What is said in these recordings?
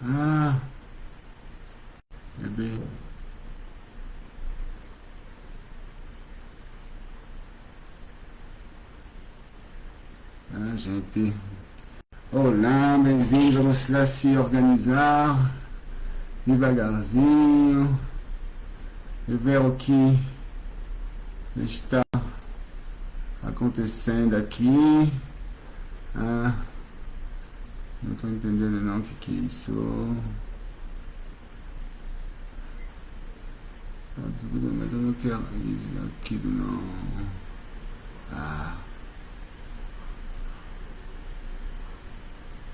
Ah, bebê. Ah, gente. Olá, bem-vindo. Vamos lá se organizar devagarzinho e ver o que está acontecendo aqui. Ah, não estou entendendo não o que é isso. Ah, mas eu não quero isso, aquilo não. Ah,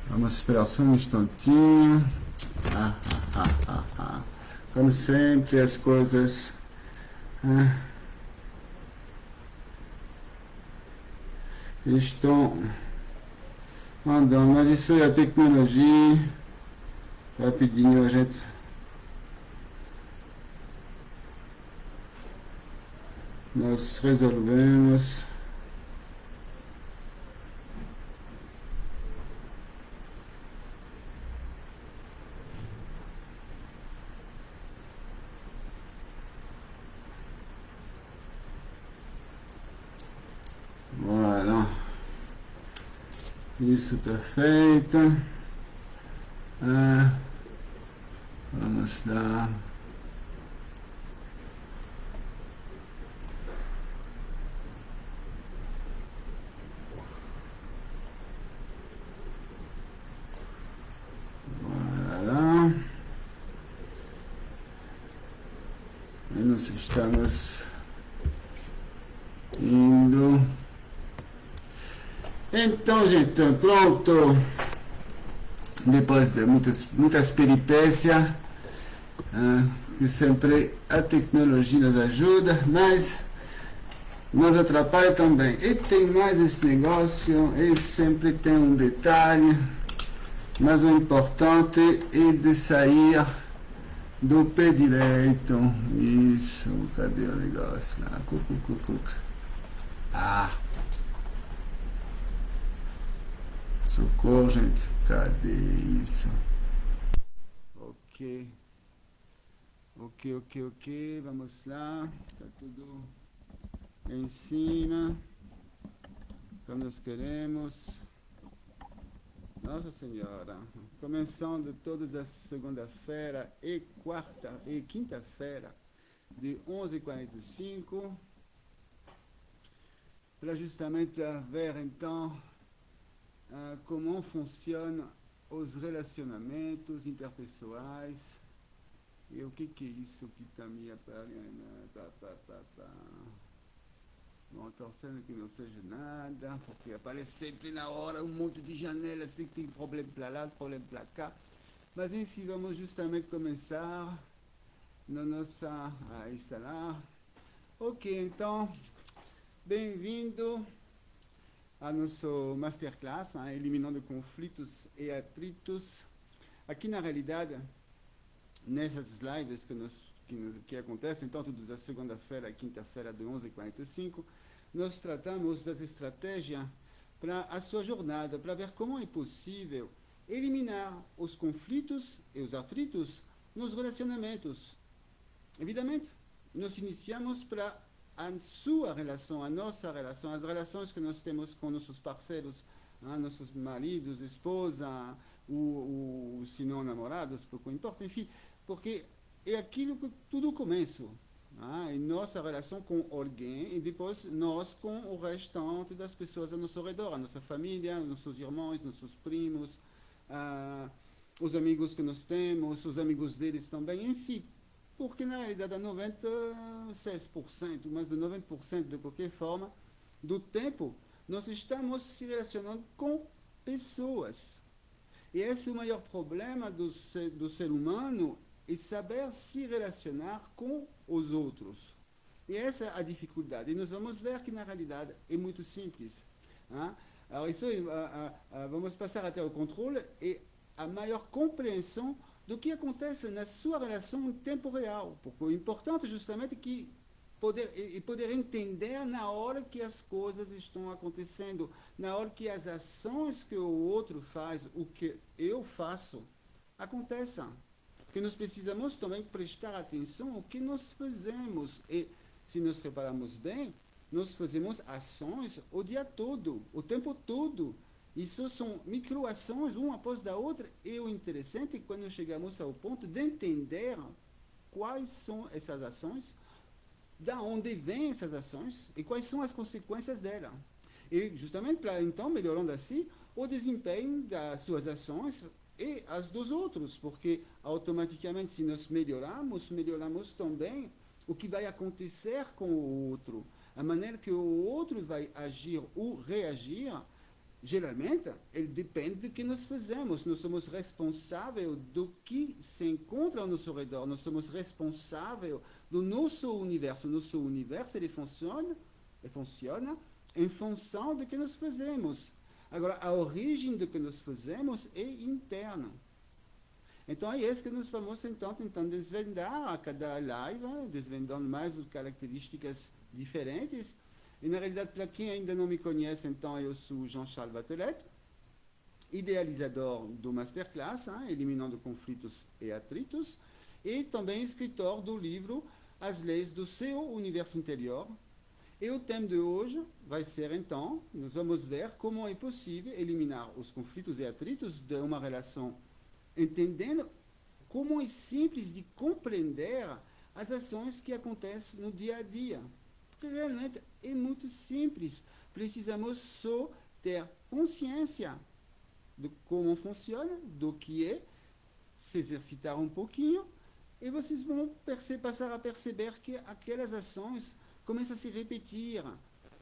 vamos esperar só um instantinho. Ah, como sempre, as coisas ah, estão andando, mas isso é a tecnologia. Rapidinho a gente. Nós resolvemos. Voilà. Isso está feito. Ah, vamos lá. Voilà. E nós estamos indo. Então, gente, pronto. Depois de muitas peripécias, que sempre a tecnologia nos ajuda, mas nos atrapalha também. E tem mais esse negócio, e sempre tem um detalhe, mas o importante é de sair do pé direito. Isso, cadê o negócio lá? Cuc. Ah, socorro, gente. Cadê isso? Ok. Ok. Vamos lá. Tá tudo em cima. Como nós queremos. Nossa Senhora. Começando todas as segunda-feira e quinta-feira, de 11h45. Para justamente ver então como funcionam os relacionamentos interpessoais e o que é isso que está me aparecendo. Não, torcendo que não seja nada, porque aparece sempre na hora um monte de janelas, assim, que tem problema para lá, problema para cá. Mas enfim, vamos justamente começar na nossa. Aí está lá. Ok, então, bem-vindo a nosso masterclass, eliminando conflitos e atritos. Aqui na realidade, nessas lives que acontecem, tanto da segunda-feira e quinta-feira, de 11h45, nós tratamos das estratégias para a sua jornada, para ver como é possível eliminar os conflitos e os atritos nos relacionamentos. Evidentemente, nós iniciamos para a sua relação, a nossa relação, as relações que nós temos com nossos parceiros, nossos maridos, esposa, ou se não namorados, pouco importa, enfim, porque é aquilo que tudo começa. Em nossa relação com alguém e depois nós com o restante das pessoas ao nosso redor, a nossa família, nossos irmãos, nossos primos, os amigos que nós temos, os amigos deles também, enfim, porque na realidade, a 96%, mais de 90% de qualquer forma, do tempo, nós estamos se relacionando com pessoas. E esse é o maior problema do ser humano, é saber se relacionar com os outros. E essa é a dificuldade. E nós vamos ver que na realidade é muito simples. Alors, isso, vamos passar até o controle e a maior compreensão do que acontece na sua relação em tempo real. Porque o importante justamente é que poder entender na hora que as coisas estão acontecendo, na hora que as ações que o outro faz, o que eu faço, aconteça. Que nós precisamos também prestar atenção ao que nós fazemos. E se nós repararmos bem, nós fazemos ações o dia todo, o tempo todo. Isso são microações, uma após a outra. E o interessante é quando chegamos ao ponto de entender quais são essas ações, da onde vêm essas ações e quais são as consequências delas. E justamente para, então, melhorando assim o desempenho das suas ações e as dos outros, porque automaticamente, se nós melhoramos também o que vai acontecer com o outro, a maneira que o outro vai agir ou reagir. Geralmente, ele depende do que nós fazemos. Nós somos responsáveis do que se encontra ao nosso redor. Nós somos responsáveis do nosso universo. Nosso universo ele funciona em função do que nós fazemos. Agora, a origem do que nós fazemos é interna. Então, é isso que nós vamos então tentando desvendar a cada live, desvendando mais as características diferentes. E, na realidade, para quem ainda não me conhece, então, eu sou Jean-Charles Vatelet, idealizador do Masterclass, Eliminando Conflitos e Atritos, e também escritor do livro As Leis do Seu Universo Interior. E o tema de hoje vai ser, então, nós vamos ver como é possível eliminar os conflitos e atritos de uma relação, entendendo como é simples de compreender as ações que acontecem no dia a dia. Porque realmente é muito simples. Precisamos só ter consciência de como funciona, do que é, se exercitar um pouquinho, e vocês vão passar a perceber que aquelas ações começam a se repetir,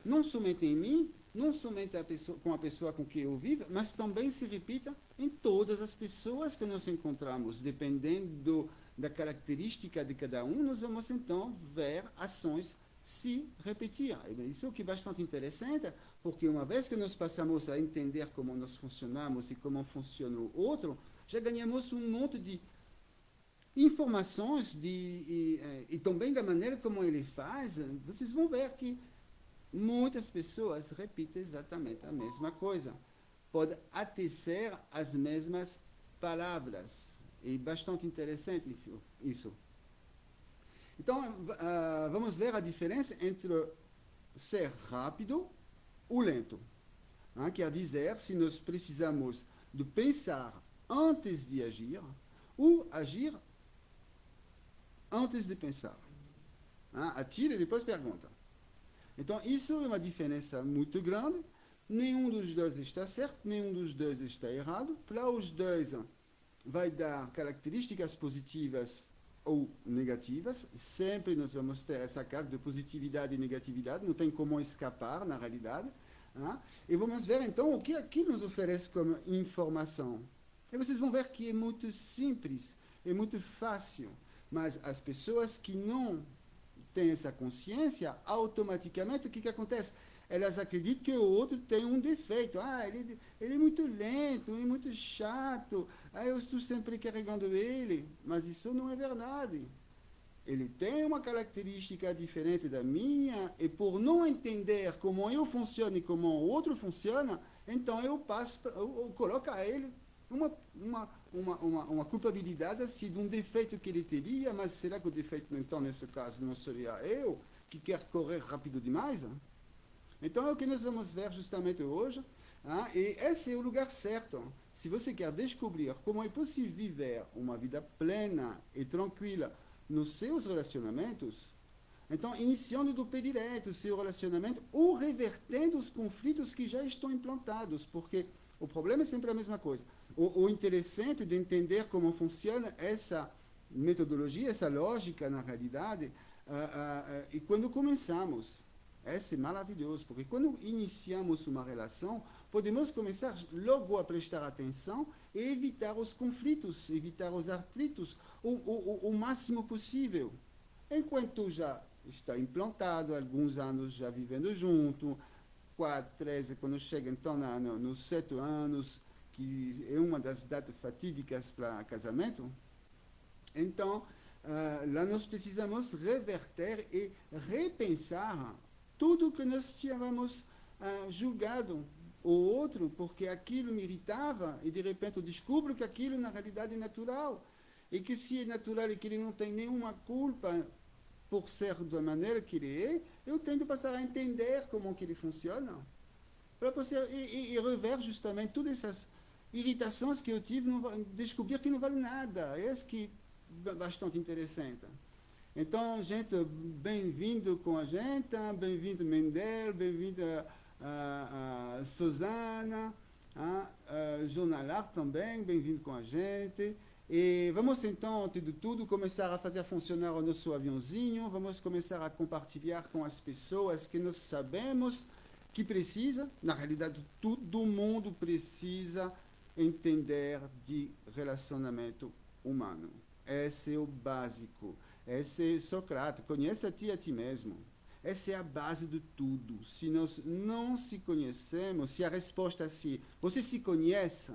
não somente em mim, não somente com a pessoa com quem eu vivo, mas também se repita em todas as pessoas que nós encontramos. Dependendo da característica de cada um, nós vamos então ver ações se repetir. Isso é o que é bastante interessante, porque uma vez que nós passamos a entender como nós funcionamos e como funciona o outro, já ganhamos um monte de informações e também da maneira como ele faz. Vocês vão ver que muitas pessoas repetem exatamente a mesma coisa. Pode até ser as mesmas palavras. É bastante interessante isso. Então, vamos ver a diferença entre ser rápido ou lento. Quer dizer, se nós precisamos de pensar antes de agir, ou agir antes de pensar. Atira e depois pergunta. Então, isso é uma diferença muito grande. Nenhum dos dois está certo, nenhum dos dois está errado. Para os dois, vai dar características positivas ou negativas. Sempre nós vamos ter essa carga de positividade e negatividade, não tem como escapar, na realidade. E vamos ver, então, o que aqui nos oferece como informação. E vocês vão ver que é muito simples, é muito fácil. Mas as pessoas que não têm essa consciência, automaticamente, o que acontece? Elas acreditam que o outro tem um defeito. Ele é muito lento, ele é muito chato. Eu estou sempre carregando ele. Mas isso não é verdade. Ele tem uma característica diferente da minha, e por não entender como eu funciono e como o outro funciona, então eu coloco a ele uma culpabilidade assim, de um defeito que ele teria, mas será que o defeito, então, nesse caso, não seria eu, que quero correr rápido demais? Então, é o que nós vamos ver justamente hoje, e esse é o lugar certo. Se você quer descobrir como é possível viver uma vida plena e tranquila nos seus relacionamentos, então, iniciando do pé direito o seu relacionamento ou revertendo os conflitos que já estão implantados, porque o problema é sempre a mesma coisa. O interessante de entender como funciona essa metodologia, essa lógica, na realidade, e quando começamos, é maravilhoso, porque quando iniciamos uma relação, podemos começar logo a prestar atenção e evitar os conflitos, evitar os atritos o máximo possível. Enquanto já está implantado, alguns anos já vivendo junto, 4, 13, quando chega então nos 7 anos, que é uma das datas fatídicas para casamento, então lá nós precisamos reverter e repensar tudo que nós tínhamos julgado o outro porque aquilo me irritava e de repente eu descubro que aquilo na realidade é natural e que se é natural e que ele não tem nenhuma culpa por ser da maneira que ele é, eu tento passar a entender como que ele funciona para você e rever justamente todas essas irritações que eu tive, descobrir que não vale nada. É isso que é bastante interessante. Então, gente, bem-vindo com a gente, bem-vindo Mendel, bem-vindo a Susana, a Jonalar também, bem-vindo com a gente. E vamos então, antes de tudo, começar a fazer funcionar o nosso aviãozinho, vamos começar a compartilhar com as pessoas que nós sabemos que precisa, na realidade todo mundo precisa entender de relacionamento humano. Esse é o básico. Esse é Sócrates, conhece a ti mesmo. Essa é a base de tudo. Se nós não se conhecemos, se a resposta é sim, você se conhece,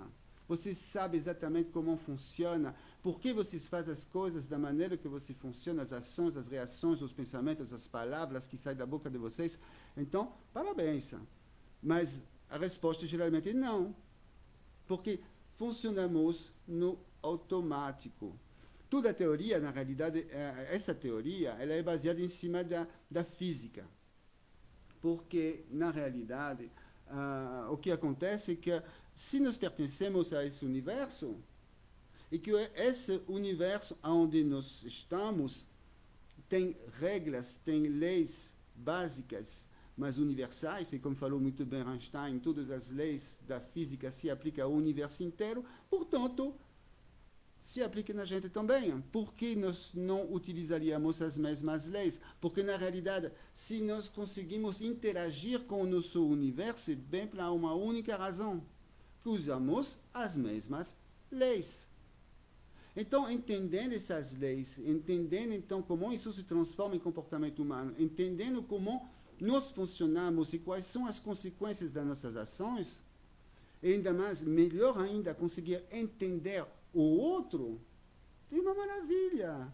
você sabe exatamente como funciona, por que você faz as coisas da maneira que você funciona, as ações, as reações, os pensamentos, as palavras que saem da boca de vocês. Então, parabéns. Mas a resposta geralmente é não, porque funcionamos no automático. Toda a teoria, na realidade, essa teoria, ela é baseada em cima da física. Porque, na realidade, o que acontece é que se nós pertencemos a esse universo, e que esse universo onde nós estamos tem regras, tem leis básicas, mas universais, e como falou muito bem Einstein, todas as leis da física se aplicam ao universo inteiro, portanto, se aplica na gente também. Por que nós não utilizaríamos as mesmas leis? Porque, na realidade, se nós conseguimos interagir com o nosso universo, é bem para uma única razão, que usamos as mesmas leis. Então, entendendo essas leis, entendendo então como isso se transforma em comportamento humano, entendendo como nós funcionamos e quais são as consequências das nossas ações, e ainda mais, melhor ainda, conseguir entender o outro, tem uma maravilha.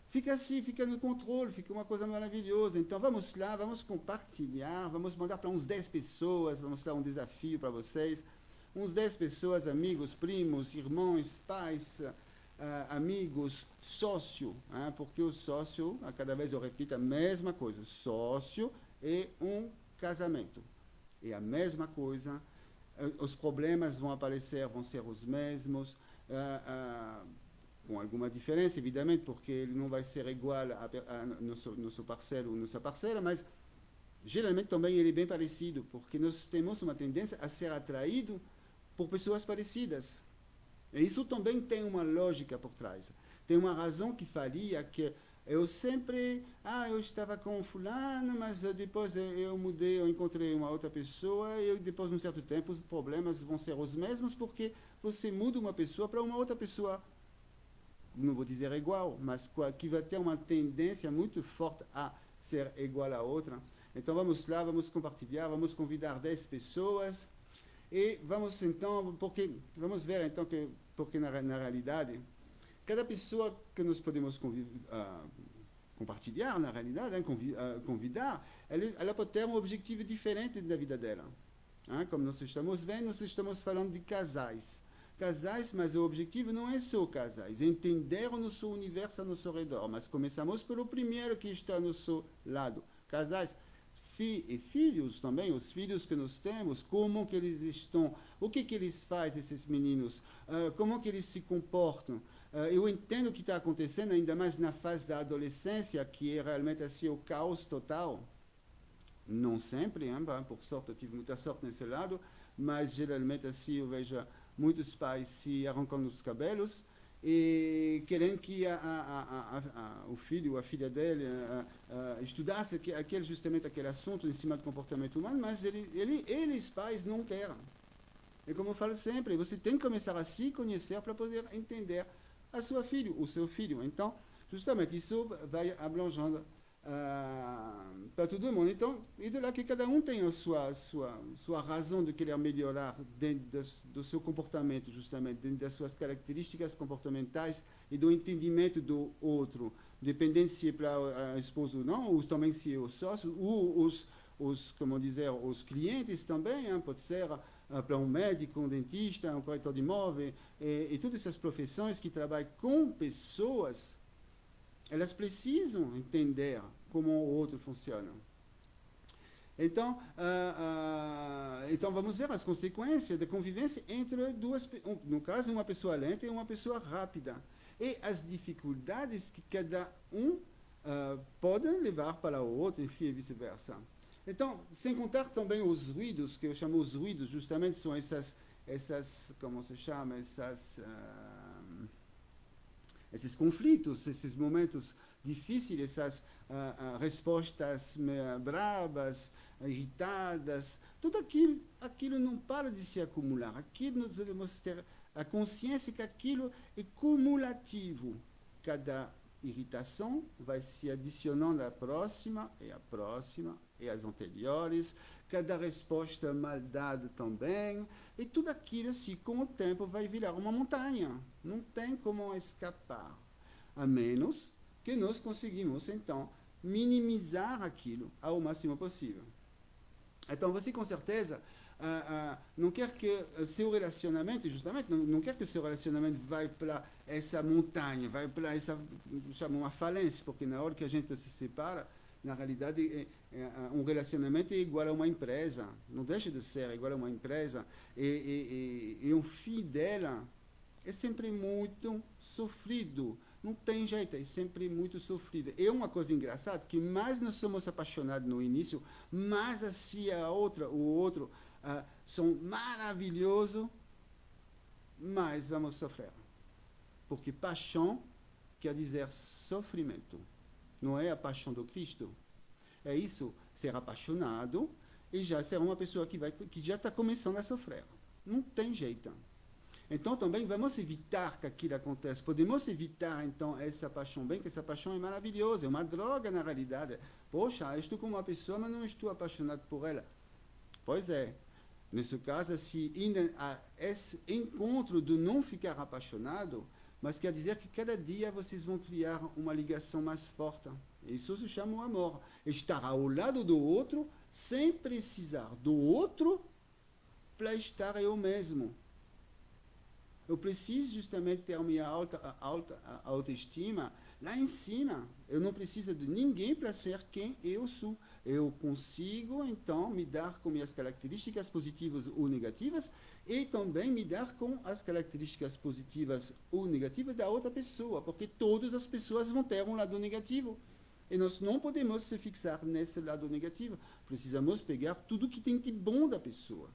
Fica assim, fica no controle, fica uma coisa maravilhosa. Então vamos lá, vamos compartilhar, vamos mandar para uns 10 pessoas, vamos dar um desafio para vocês. Uns 10 pessoas, amigos, primos, irmãos, pais, amigos, sócio, porque o sócio, a cada vez eu repito a mesma coisa, sócio é um casamento. É a mesma coisa, os problemas vão aparecer, vão ser os mesmos, com alguma diferença, evidentemente, porque ele não vai ser igual a nosso parceiro ou nossa parceira, mas geralmente também ele é bem parecido, porque nós temos uma tendência a ser atraído por pessoas parecidas. E isso também tem uma lógica por trás. Tem uma razão que faria que eu sempre, eu estava com fulano, mas depois eu mudei, eu encontrei uma outra pessoa, e depois de um certo tempo os problemas vão ser os mesmos, porque você muda uma pessoa para uma outra pessoa, não vou dizer igual, mas que vai ter uma tendência muito forte a ser igual à outra. Então vamos lá, vamos compartilhar, vamos convidar 10 pessoas, e vamos então, vamos ver então porque na realidade, cada pessoa que nós podemos compartilhar, na realidade, convidar, ela pode ter um objetivo diferente da vida dela. Como nós estamos vendo, nós estamos falando de casais. Casais, mas o objetivo não é só casais, é entender o nosso universo ao nosso redor. Mas começamos pelo primeiro que está ao nosso lado. Casais, e filhos também, os filhos que nós temos, como que eles estão, o que eles fazem, esses meninos, como que eles se comportam. Eu entendo o que está acontecendo, ainda mais na fase da adolescência, que é realmente assim o caos total. Não sempre, por sorte, eu tive muita sorte nesse lado, mas geralmente assim eu vejo muitos pais se arrancando os cabelos e querendo que o filho ou a filha dele estudasse justamente aquele assunto em cima do comportamento humano, mas eles pais não querem. E como eu falo sempre, você tem que começar a se conhecer para poder entender a sua filha, o seu filho. Então, justamente, isso vai abrangendo para todo mundo. Então, e de lá que cada um tem a sua razão de querer melhorar dentro do seu comportamento, justamente, dentro das suas características comportamentais e do entendimento do outro, dependendo se é para a esposa ou não, ou também se é o sócio, ou como dizer, os clientes também, pode ser para um médico, um dentista, um corretor de imóveis, e todas essas profissões que trabalham com pessoas, elas precisam entender como o outro funciona. Então, então vamos ver as consequências da convivência entre duas, no caso, uma pessoa lenta e uma pessoa rápida. E as dificuldades que cada um podem levar para o outro, enfim, e vice-versa. Então, sem contar também os ruídos, que eu chamo os ruídos, justamente são essas como se chama, esses conflitos, esses momentos difíceis, essas respostas bravas, agitadas, tudo aquilo não para de se acumular. Aquilo nós devemos ter a consciência que aquilo é cumulativo. Cada irritação vai se adicionando à próxima, e às anteriores, cada resposta mal dada também, e tudo aquilo, assim, com o tempo, vai virar uma montanha. Não tem como escapar, a menos que nós conseguimos, então, minimizar aquilo ao máximo possível. Então, você, com certeza, não quer que seu relacionamento, justamente, não quer que seu relacionamento vá para essa montanha, vai para essa, chama uma falência, porque na hora que a gente se separa, na realidade, um relacionamento é igual a uma empresa, não deixa de ser igual a uma empresa, e um fim dela é sempre muito sofrido, não tem jeito, é sempre muito sofrido. É uma coisa engraçada, que mais nós somos apaixonados no início, mais assim o outro, são maravilhosos, mas vamos sofrer. Porque paixão quer dizer sofrimento. Não é a paixão do Cristo. É isso, ser apaixonado e já ser uma pessoa que já está começando a sofrer. Não tem jeito. Então, também vamos evitar que aquilo aconteça. Podemos evitar, então, essa paixão. Bem que essa paixão é maravilhosa, é uma droga, na realidade. Poxa, eu estou com uma pessoa, mas não estou apaixonado por ela. Pois é. Nesse caso, se ainda há esse encontro do não ficar apaixonado, mas quer dizer que cada dia vocês vão criar uma ligação mais forte. Isso se chama o amor. Estar ao lado do outro, sem precisar do outro para estar eu mesmo. Eu preciso justamente ter a minha autoestima lá em cima. Eu não preciso de ninguém para ser quem eu sou. Eu consigo, então, me dar com minhas características positivas ou negativas e também me dar com as características positivas ou negativas da outra pessoa, porque todas as pessoas vão ter um lado negativo. E nós não podemos se fixar nesse lado negativo. Precisamos pegar tudo que tem de bom da pessoa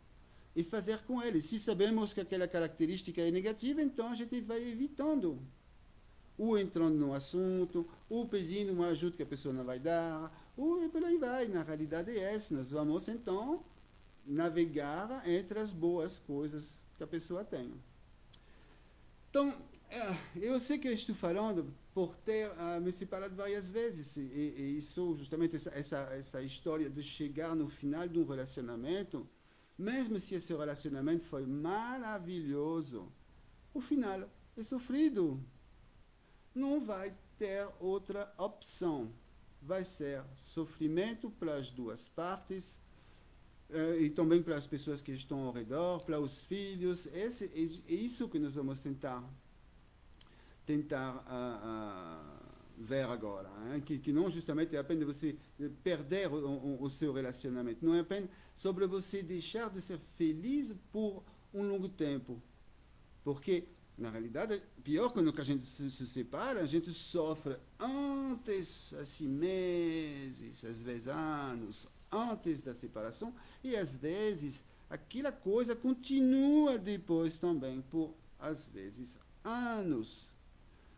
e fazer com ele. Se sabemos que aquela característica é negativa, então a gente vai evitando. Ou entrando no assunto, ou pedindo uma ajuda que a pessoa não vai dar, ou e por aí vai. Na realidade é essa. Nós vamos, então, navegar entre as boas coisas que a pessoa tem. Então, eu sei que eu estou falando por ter me separado várias vezes, e isso, justamente, essa história de chegar no final de um relacionamento, mesmo se esse relacionamento foi maravilhoso, o final é sofrido. Não vai ter outra opção. Vai ser sofrimento para as duas partes, e também para as pessoas que estão ao redor, para os filhos. É isso que nós vamos tentar ver agora. Hein? Que não justamente é apenas você perder o seu relacionamento. Não é apenas sobre você deixar de ser feliz por um longo tempo. Porque, na realidade, pior quando a gente se separa, a gente sofre antes, assim, meses, às vezes anos, antes da separação, e às vezes aquela coisa continua depois também, por às vezes anos.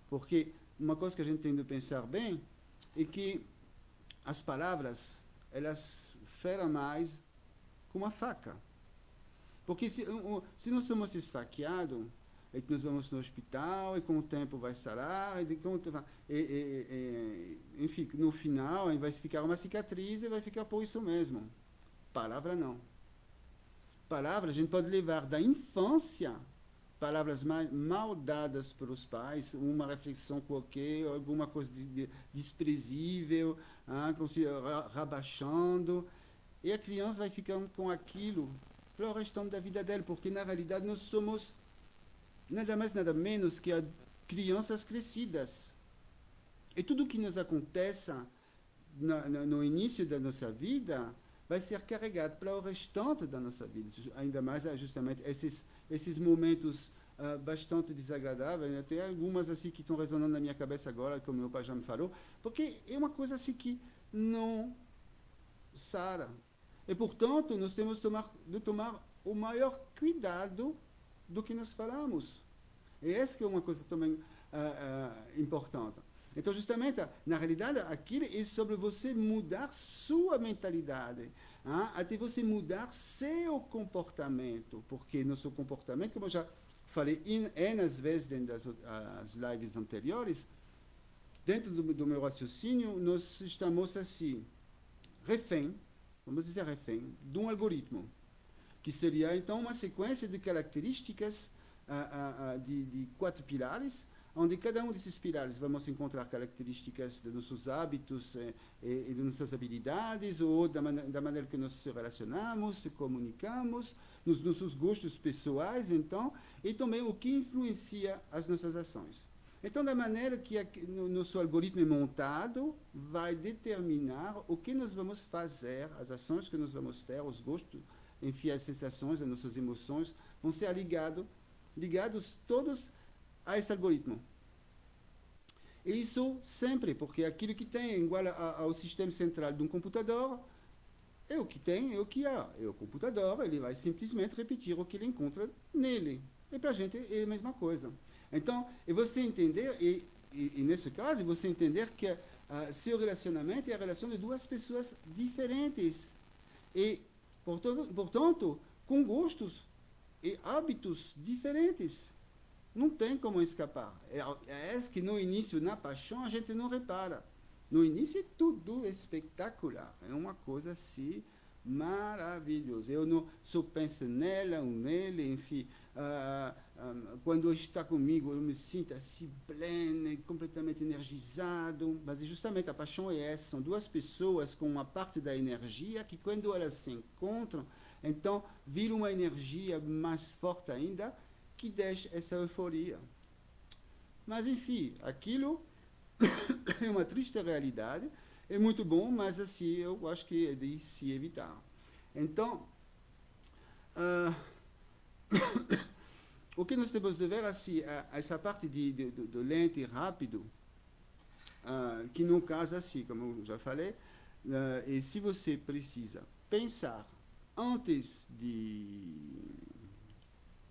Porque uma coisa que a gente tem de pensar bem é que as palavras, elas ferem mais com uma faca. Porque se nós somos esfaqueados, é que nós vamos no hospital e com o tempo vai sarar, enfim, no final vai ficar uma cicatriz e vai ficar por isso mesmo. Palavra não. Palavra a gente pode levar da infância, palavras mal dadas pelos pais, uma reflexão qualquer, alguma coisa desprezível, como se rebaixando, e a criança vai ficando com aquilo para o restante da vida dele, porque na realidade nós somos nada mais, nada menos que crianças crescidas. E tudo que nos acontece no início da nossa vida vai ser carregado para o restante da nossa vida. Ainda mais justamente esses momentos bastante desagradáveis, né? Tem algumas assim que estão resonando na minha cabeça agora, como meu pai já me falou, porque é uma coisa assim que não sara. E, portanto, nós temos de tomar o maior cuidado do que nós falamos. E essa que é uma coisa também importante. Então, justamente, na realidade, aquilo é sobre você mudar sua mentalidade, até você mudar seu comportamento, porque nosso comportamento, como eu já falei N vezes dentro das lives anteriores, dentro do meu raciocínio, nós estamos assim, refém, vamos dizer refém, de um algoritmo, que seria então uma sequência de características de 4 pilares, onde cada um desses pilares vamos encontrar características de nossos hábitos e de nossas habilidades, ou da maneira que nós se relacionamos, se comunicamos, nos nossos gostos pessoais, então, e também o que influencia as nossas ações. Então, da maneira que o nosso algoritmo é montado, vai determinar o que nós vamos fazer, as ações que nós vamos ter, os gostos, enfim, as sensações, as nossas emoções, vão ser ligados todos a esse algoritmo. E isso sempre, porque aquilo que tem igual ao sistema central de um computador, é o que tem, é o que há. É o computador, ele vai simplesmente repetir o que ele encontra nele. E para a gente é a mesma coisa. Então, é você entender, e nesse caso, você entender que seu relacionamento é a relação de 2 pessoas diferentes. E, portanto, com gostos e hábitos diferentes. Não tem como escapar. É que no início, na paixão, a gente não repara. No início é tudo espetacular. É uma coisa assim maravilhosa. Eu não só penso nela ou nele, enfim. Quando está comigo, eu me sinto assim pleno, completamente energizado. Mas justamente a paixão é essa. São 2 pessoas com uma parte da energia que quando elas se encontram, então vira uma energia mais forte ainda, que deixa essa euforia. Mas, enfim, aquilo é uma triste realidade, é muito bom, mas assim, eu acho que é de se evitar. Então, o que nós temos de ver, assim, essa parte do lento e rápido, que no caso, assim, como eu já falei, e se você precisa pensar antes de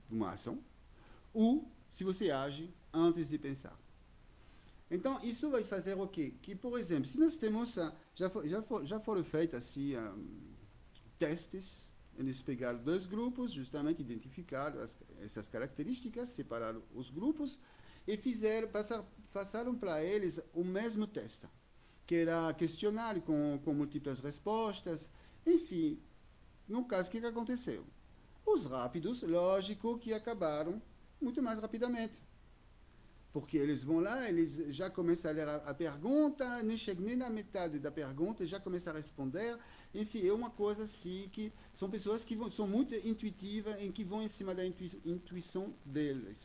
uma ação, ou se você age antes de pensar. Então, isso vai fazer o quê? Que, por exemplo, se nós temos, já foram feitos assim, testes, eles pegaram 2 grupos, justamente identificaram essas características, separaram os grupos e passaram para eles o mesmo teste, que era questionário com múltiplas respostas, enfim. No caso, o que aconteceu? Os rápidos, lógico que acabaram muito mais rapidamente. Porque eles vão lá, eles já começam a ler a pergunta, nem chegam nem na metade da pergunta, já começam a responder. Enfim, é uma coisa assim que são pessoas que são muito intuitivas e que vão em cima da intuição deles.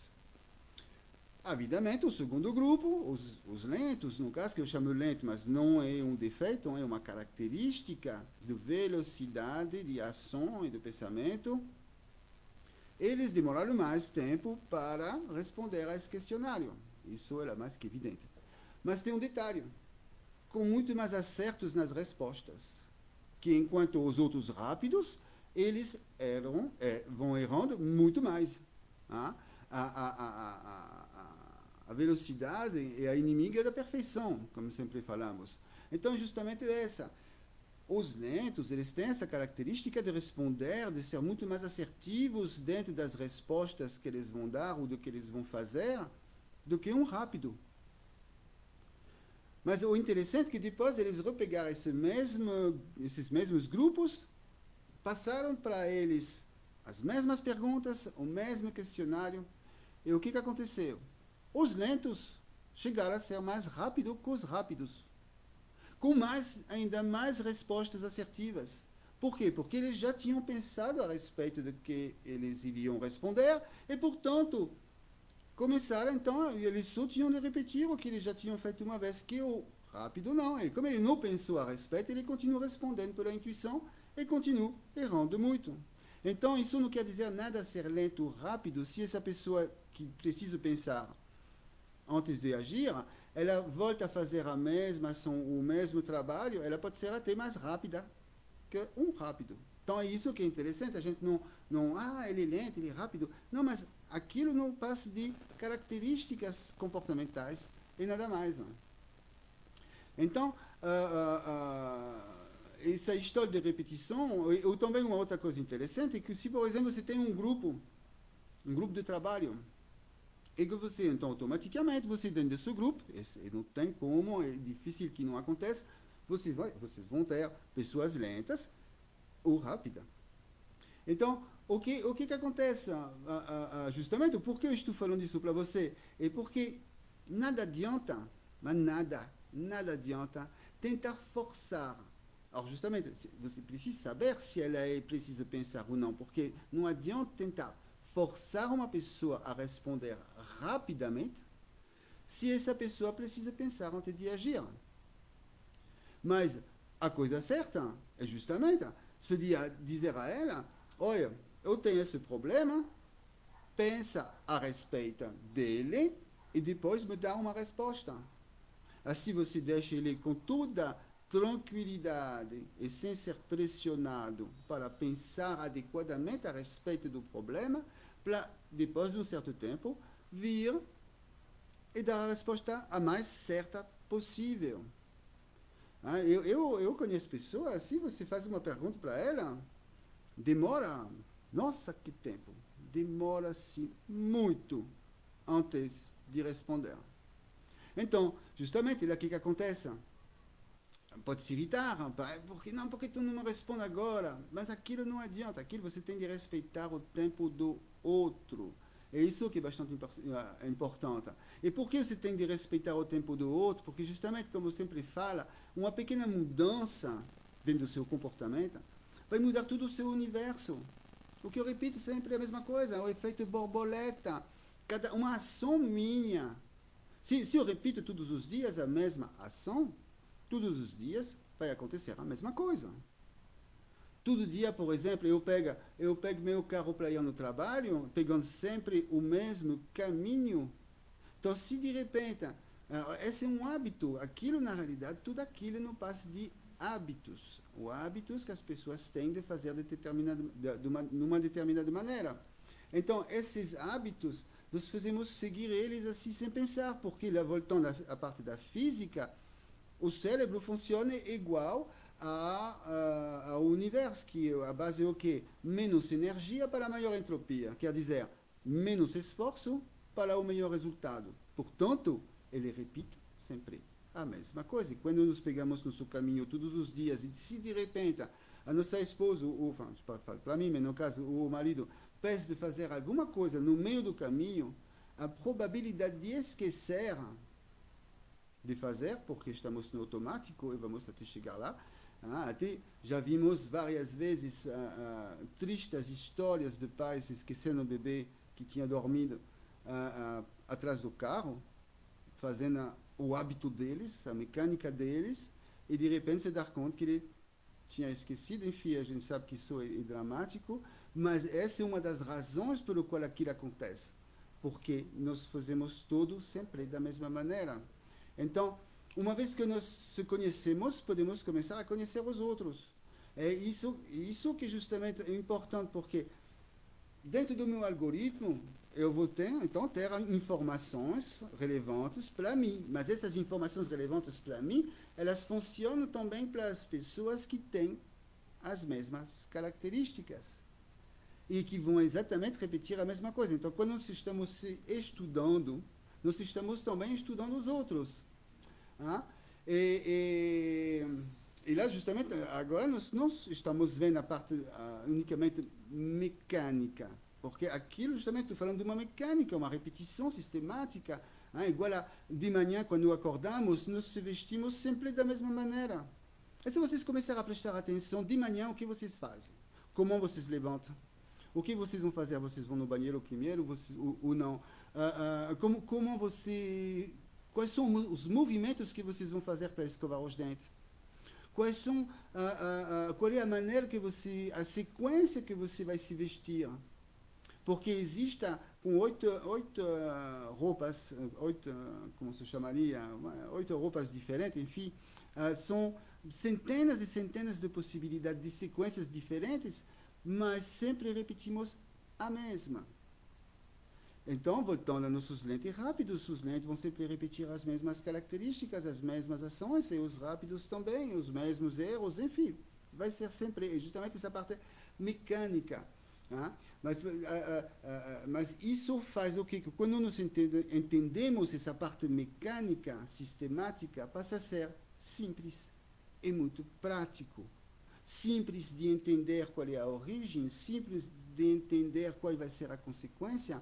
Evidamente, o segundo grupo, os lentos, no caso, que eu chamo lento, mas não é um defeito, é uma característica de velocidade de ação e de pensamento. Eles demoraram mais tempo para responder a esse questionário. Isso era mais que evidente. Mas tem um detalhe, com muito mais acertos nas respostas, que enquanto os outros rápidos, eles vão errando muito mais. A velocidade é a inimiga da perfeição, como sempre falamos. Então, justamente essa. Os lentos, eles têm essa característica de responder, de ser muito mais assertivos dentro das respostas que eles vão dar ou do que eles vão fazer, do que um rápido. Mas o interessante é que depois eles repegaram esses mesmos grupos, passaram para eles as mesmas perguntas, o mesmo questionário, e o que aconteceu? Os lentos chegaram a ser mais rápidos que os rápidos, com ainda mais respostas assertivas. Por quê? Porque eles já tinham pensado a respeito do que eles iriam responder e, portanto, começaram então, eles só tinham de repetir o que eles já tinham feito uma vez, que o rápido não. E como ele não pensou a respeito, ele continua respondendo pela intuição e continua errando muito. Então, isso não quer dizer nada ser lento ou rápido se essa pessoa que precisa pensar antes de agir, ela volta a fazer a mesma ação, o mesmo trabalho, ela pode ser até mais rápida que um rápido. Então é isso que é interessante, a gente ele é lento, ele é rápido. Não, mas aquilo não passa de características comportamentais e nada mais. Não. Então, essa história de repetição, ou também uma outra coisa interessante, é que se, por exemplo, você tem um grupo de trabalho, e que você, então, automaticamente, você dentro desse grupo, e não tem como, é difícil que não aconteça, vocês vão ter pessoas lentas ou rápidas. Então, o que acontece? Justamente, por que eu estou falando isso para você? É porque nada adianta, mas nada adianta tentar forçar. Alors, justamente, você precisa saber se ela precisa pensar ou não, porque não adianta tentar forçar uma pessoa a responder rapidamente se essa pessoa precisa pensar antes de agir. Mas a coisa certa é justamente dizer a ela, olha, eu tenho esse problema, pensa a respeito dele e depois me dá uma resposta. Assim você deixa ele com toda tranquilidade e sem ser pressionado para pensar adequadamente a respeito do problema, para depois de um certo tempo vir e dar a resposta a mais certa possível. Eu conheço pessoas, se você faz uma pergunta para ela, demora, nossa, que tempo, demora-se muito antes de responder. Então, justamente, o que acontece? Pode se irritar, porque tu não me responde agora? Mas aquilo não adianta, aquilo você tem de respeitar o tempo do outro. É isso que é bastante importante. E por que você tem de respeitar o tempo do outro? Porque justamente, como eu sempre falo, uma pequena mudança dentro do seu comportamento vai mudar todo o seu universo. O que eu repito sempre é a mesma coisa, o efeito borboleta. Uma ação minha. Se eu repito todos os dias a mesma ação, todos os dias vai acontecer a mesma coisa. Todo dia, por exemplo, eu pego meu carro para ir no trabalho, pegando sempre o mesmo caminho. Então, se de repente, esse é um hábito, aquilo na realidade, tudo aquilo não passa de hábitos. Os hábitos que as pessoas têm de fazer de uma determinada maneira. Então, esses hábitos, nós fazemos seguir eles assim sem pensar, porque lá voltando à parte da física, o cérebro funciona igual ao universo, que a base é o quê? Menos energia para maior entropia, quer dizer, menos esforço para o melhor resultado. Portanto, ele repite sempre a mesma coisa. E quando nos pegamos no nosso caminho todos os dias, e se de repente a nossa esposa, para mim, mas no caso o marido, pensa de fazer alguma coisa no meio do caminho, a probabilidade de esquecer de fazer, porque estamos no automático e vamos até chegar lá. Até já vimos várias vezes tristes histórias de pais esquecendo o bebê que tinha dormido atrás do carro, fazendo o hábito deles, a mecânica deles, e de repente se dar conta que ele tinha esquecido. Enfim, a gente sabe que isso é dramático, mas essa é uma das razões pelo qual aquilo acontece, porque nós fazemos tudo sempre da mesma maneira. Então, uma vez que nós se conhecemos, podemos começar a conhecer os outros. É isso que justamente é importante, porque dentro do meu algoritmo, eu vou ter informações relevantes para mim. Mas essas informações relevantes para mim, elas funcionam também para as pessoas que têm as mesmas características e que vão exatamente repetir a mesma coisa. Então, quando nós estamos se estudando, nós estamos também estudando os outros. E lá, justamente, agora nós não estamos vendo a parte unicamente mecânica, porque aquilo, justamente, estou falando de uma mecânica, uma repetição sistemática. Igual de manhã, quando acordamos, nós se vestimos sempre da mesma maneira. E se vocês começarem a prestar atenção de manhã, o que vocês fazem? Como vocês levantam? O que vocês vão fazer? Vocês vão no banheiro primeiro ou não? Como você... Quais são os movimentos que vocês vão fazer para escovar os dentes? Quais são, qual é a maneira que você... A sequência que você vai se vestir? Porque existe com oito roupas, como se chamaria? 8 roupas diferentes, enfim. São centenas e centenas de possibilidades de sequências diferentes, mas sempre repetimos a mesma. Então, voltando aos nossos lentes rápidos, os lentes vão sempre repetir as mesmas características, as mesmas ações, e os rápidos também, os mesmos erros, enfim. Vai ser sempre justamente essa parte mecânica. Mas isso faz o quê? Que quando nós entendemos essa parte mecânica, sistemática, passa a ser simples e muito prático. Simples de entender qual é a origem, simples de entender qual vai ser a consequência,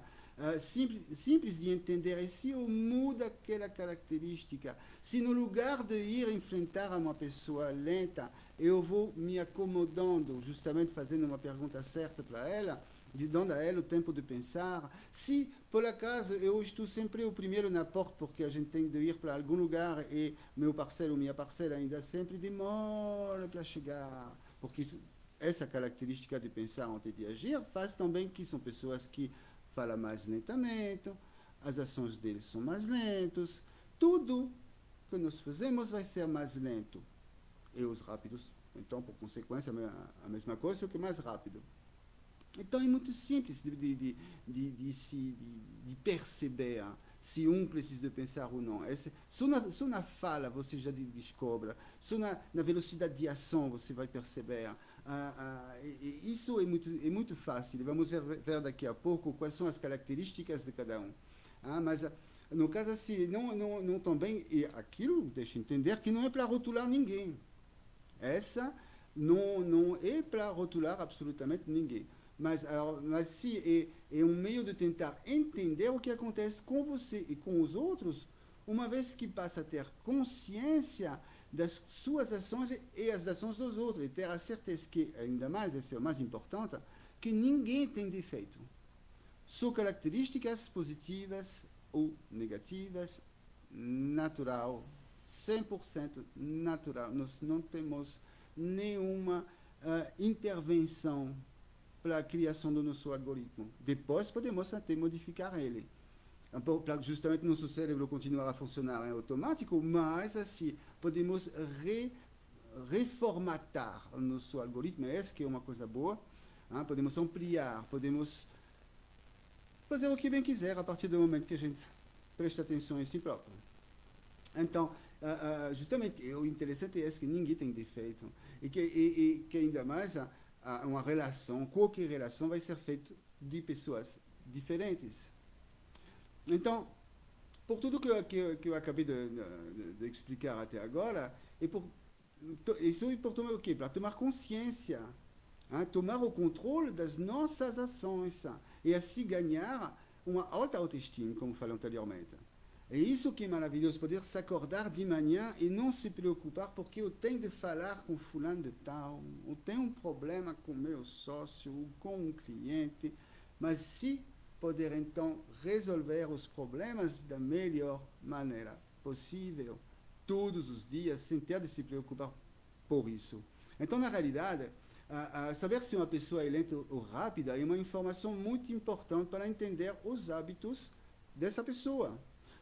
simples de entender e se eu mudo aquela característica, se no lugar de ir enfrentar uma pessoa lenta, eu vou me acomodando, justamente fazendo uma pergunta certa para ela, dando a ela o tempo de pensar. Se, por acaso, eu estou sempre o primeiro na porta, porque a gente tem de ir para algum lugar e meu parceiro ou minha parceira ainda sempre demora para chegar, porque essa característica de pensar antes de agir faz também que são pessoas que falam mais lentamente, as ações deles são mais lentas, tudo que nós fazemos vai ser mais lento. E os rápidos, então, por consequência, a mesma coisa, só que mais rápido. Então, é muito simples de perceber se um precisa de pensar ou não. Só na fala você já descobre, só na velocidade de ação você vai perceber. Isso é muito fácil. Vamos ver daqui a pouco quais são as características de cada um. Mas, no caso assim, não também, e aquilo, deixa eu entender, que não é para rotular ninguém. Essa não é para rotular absolutamente ninguém. Mas se é um meio de tentar entender o que acontece com você e com os outros, uma vez que passa a ter consciência das suas ações e as ações dos outros, e ter a certeza que, ainda mais, esse é o mais importante, que ninguém tem defeito. São características positivas ou negativas, natural, 100% natural. Nós não temos nenhuma intervenção para a criação do nosso algoritmo. Depois podemos até modificar ele, para justamente nosso cérebro continuar a funcionar em automático, mas assim podemos reformatar o nosso algoritmo, essa que é uma coisa boa. Podemos ampliar, podemos fazer o que bem quiser a partir do momento que a gente presta atenção em si próprio. Então, justamente, o interessante é que ninguém tem defeito, e que ainda mais uma relação, qualquer relação vai ser feita de pessoas diferentes. Então, por tudo que eu acabei de explicar até agora, isso é por tomar o quê? Para tomar consciência, tomar o controle das nossas ações, e assim ganhar uma alta autoestima, como falei anteriormente. É isso que é maravilhoso, poder se acordar de manhã e não se preocupar porque eu tenho de falar com fulano de tal, eu tenho um problema com meu sócio, ou com um cliente, mas se poder então resolver os problemas da melhor maneira possível, todos os dias, sem ter de se preocupar por isso. Então, na realidade, saber se uma pessoa é lenta ou rápida é uma informação muito importante para entender os hábitos dessa pessoa.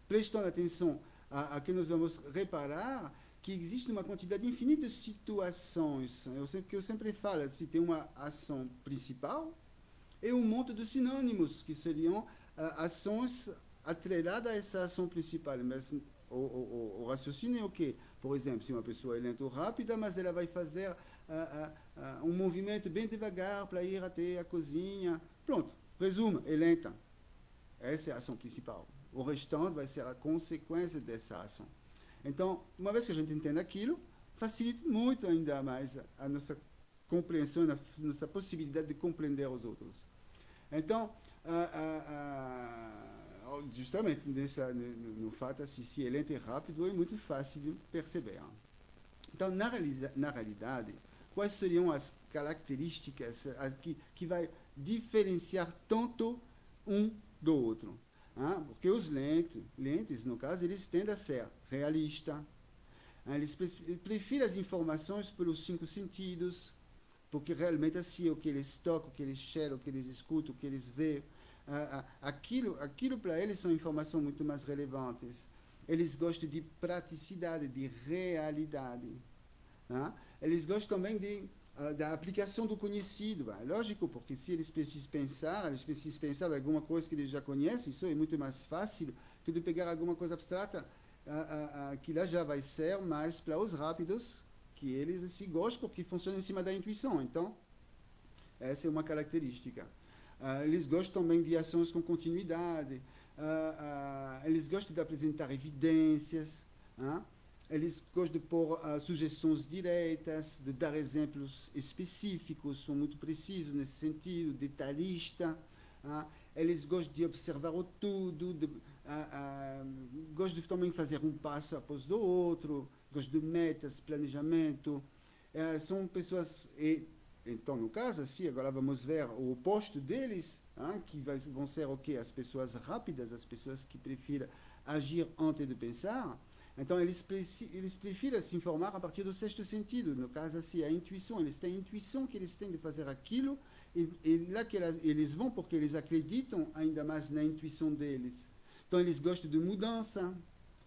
Prestando atenção a que nós vamos reparar que existe uma quantidade infinita de situações. Que eu sempre falo, se tem uma ação principal e um monte de sinônimos, que seriam ações atreladas a essa ação principal. Mas o raciocínio é o quê? Por exemplo, se uma pessoa é lenta ou rápida, mas ela vai fazer um movimento bem devagar para ir até a cozinha. Pronto, resumo, é lenta. Essa é a ação principal. O restante vai ser a consequência dessa ação. Então, uma vez que a gente entende aquilo, facilita muito ainda mais a nossa compreensão, a nossa possibilidade de compreender os outros. Então, justamente no fato, se é lento e rápido, é muito fácil de perceber. Então, na realidade, quais seriam as características que vai diferenciar tanto um do outro? Porque os lentes, no caso, eles tendem a ser realistas. Eles preferem as informações pelos 5 sentidos, porque realmente assim, o que eles tocam, o que eles cheiram, o que eles escutam, o que eles veem, aquilo para eles são informações muito mais relevantes. Eles gostam de praticidade, de realidade. Eles gostam também da aplicação do conhecido. Lógico, porque se eles precisam pensar em alguma coisa que eles já conhecem, isso é muito mais fácil que de pegar alguma coisa abstrata, que lá já vai ser mais para os rápidos, que eles se gostam porque funciona em cima da intuição. Então, essa é uma característica. Eles gostam também de ações com continuidade, eles gostam de apresentar evidências, eles gostam de pôr sugestões diretas, de dar exemplos específicos, são muito precisos nesse sentido, detalhista. Eles gostam de observar o tudo, gostam de também fazer um passo após o outro, gostam de metas, planejamento. São pessoas... Então, no caso, assim, agora vamos ver o oposto deles, que vão ser o quê? As pessoas rápidas, as pessoas que preferem agir antes de pensar. Então, eles preferem se informar a partir do 6º sentido. No caso, assim, a intuição. Eles têm a intuição que eles têm de fazer aquilo, e lá que eles vão porque eles acreditam ainda mais na intuição deles. Então, eles gostam de mudança.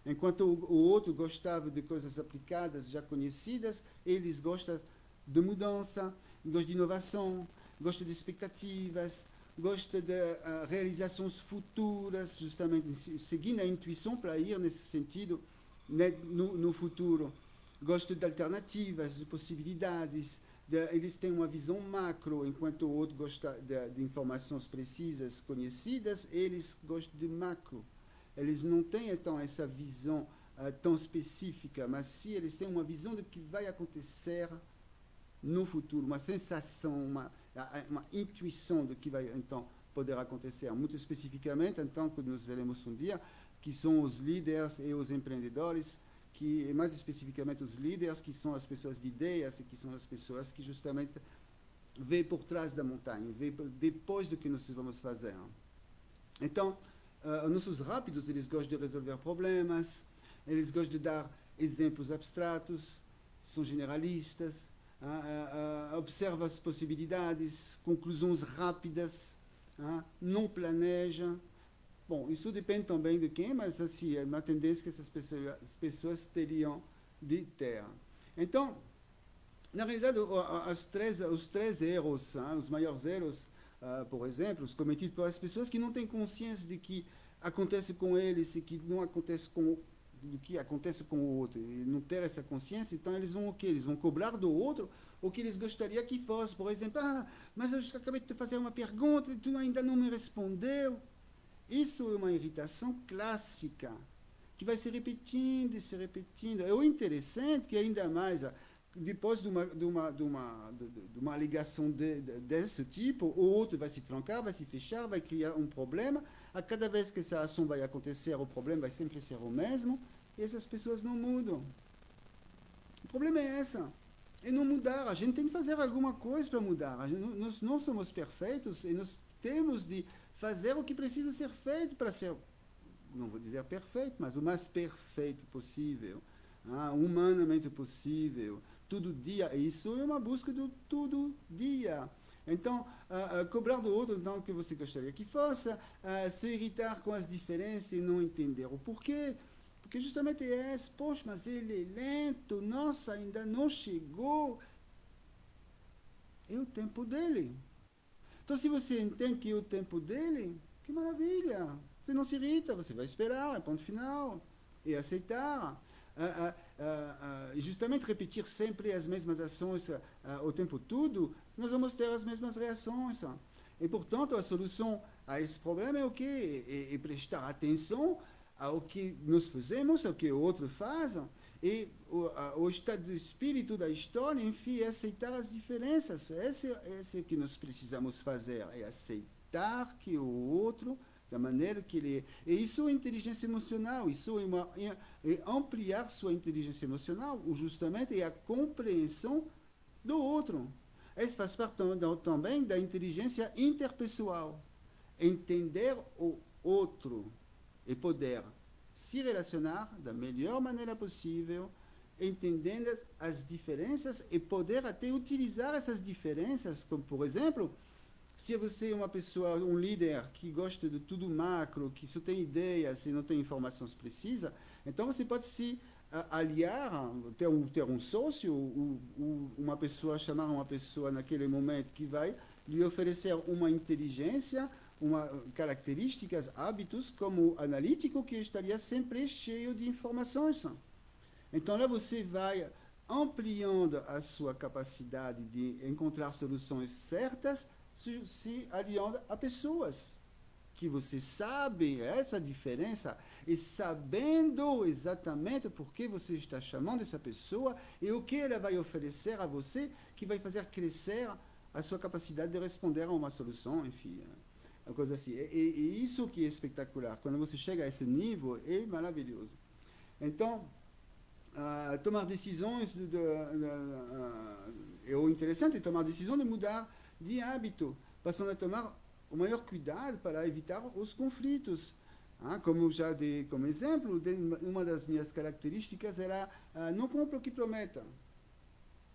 Enquanto o outro gostava de coisas aplicadas, já conhecidas, eles gostam de mudança, gostam de inovação, gostam de expectativas, gostam de realizações futuras, justamente seguindo a intuição para ir nesse sentido, no futuro. Gostam de alternativas, de possibilidades. Eles têm uma visão macro, enquanto o outro gosta de informações precisas, conhecidas, eles gostam de macro. Eles não têm, então, essa visão tão específica, mas sim, eles têm uma visão do que vai acontecer no futuro, uma sensação, uma intuição do que vai, então, poder acontecer. Muito especificamente, então, que nós veremos um dia, que são os líderes e os empreendedores, que, mais especificamente, os líderes, que são as pessoas de ideias, e que são as pessoas que, justamente, veem por trás da montanha, veem depois do que nós vamos fazer. Então, nossos rápidos, eles gostam de resolver problemas, eles gostam de dar exemplos abstratos, são generalistas, observam as possibilidades, conclusões rápidas, não planejam. Bom, isso depende também de quem, mas assim, é uma tendência que essas pessoas teriam de ter. Então, na realidade, os três erros, os maiores erros, por exemplo, os cometidos pelas pessoas que não têm consciência de que acontece com eles e que não acontece do que acontece com o outro, e não ter essa consciência, então eles vão o quê? Eles vão cobrar do outro o que eles gostariam que fosse. Por exemplo, mas eu acabei de te fazer uma pergunta e tu ainda não me respondeu. Isso é uma irritação clássica, que vai se repetindo e se repetindo. É o interessante que ainda mais, depois de uma ligação desse tipo, o outro vai se trancar, vai se fechar, vai criar um problema. A cada vez que essa ação vai acontecer, o problema vai sempre ser o mesmo, e essas pessoas não mudam. O problema é esse. É não mudar. A gente tem que fazer alguma coisa para mudar. Nós não somos perfeitos e nós temos de fazer o que precisa ser feito para ser, não vou dizer perfeito, mas o mais perfeito possível, humanamente possível, todo dia. Isso é uma busca do todo dia. Então, cobrar do outro então, o que você gostaria que fosse, se irritar com as diferenças e não entender o porquê. Porque justamente é esse, poxa, mas ele é lento, nossa, ainda não chegou. É o tempo dele. Então, se você entende que é o tempo dele, que maravilha. Você não se irrita, você vai esperar, é ponto final. E aceitar. E justamente repetir sempre as mesmas ações o tempo todo, nós vamos ter as mesmas reações. E, portanto, a solução a esse problema é o quê? É prestar atenção ao que nós fazemos, ao que o outro faz, e o estado de espírito da história, enfim, é aceitar as diferenças. Esse é o que nós precisamos fazer, é aceitar que o outro da maneira que ele é. E isso é inteligência emocional, isso é ampliar sua inteligência emocional, justamente é a compreensão do outro. Isso faz parte também da inteligência interpessoal. Entender o outro e poder se relacionar da melhor maneira possível, entendendo as diferenças e poder até utilizar essas diferenças, como por exemplo, se você é uma pessoa, um líder que gosta de tudo macro, que só tem ideias e não tem informações precisas, então você pode se aliar, ter um sócio, ou uma pessoa, chamar uma pessoa naquele momento que vai lhe oferecer uma inteligência, características, hábitos como analítico que estaria sempre cheio de informações. Então lá você vai ampliando a sua capacidade de encontrar soluções certas, se aliando a pessoas que você sabe essa diferença e sabendo exatamente por que você está chamando essa pessoa e o que ela vai oferecer a você que vai fazer crescer a sua capacidade de responder a uma solução, enfim, uma coisa assim. E isso que é espetacular. Quando você chega a esse nível, é maravilhoso. Então, tomar decisões é o interessante, tomar decisão de mudar de hábito, passando a tomar o maior cuidado para evitar os conflitos. Como já dei como exemplo, uma das minhas características era não compro o que prometa.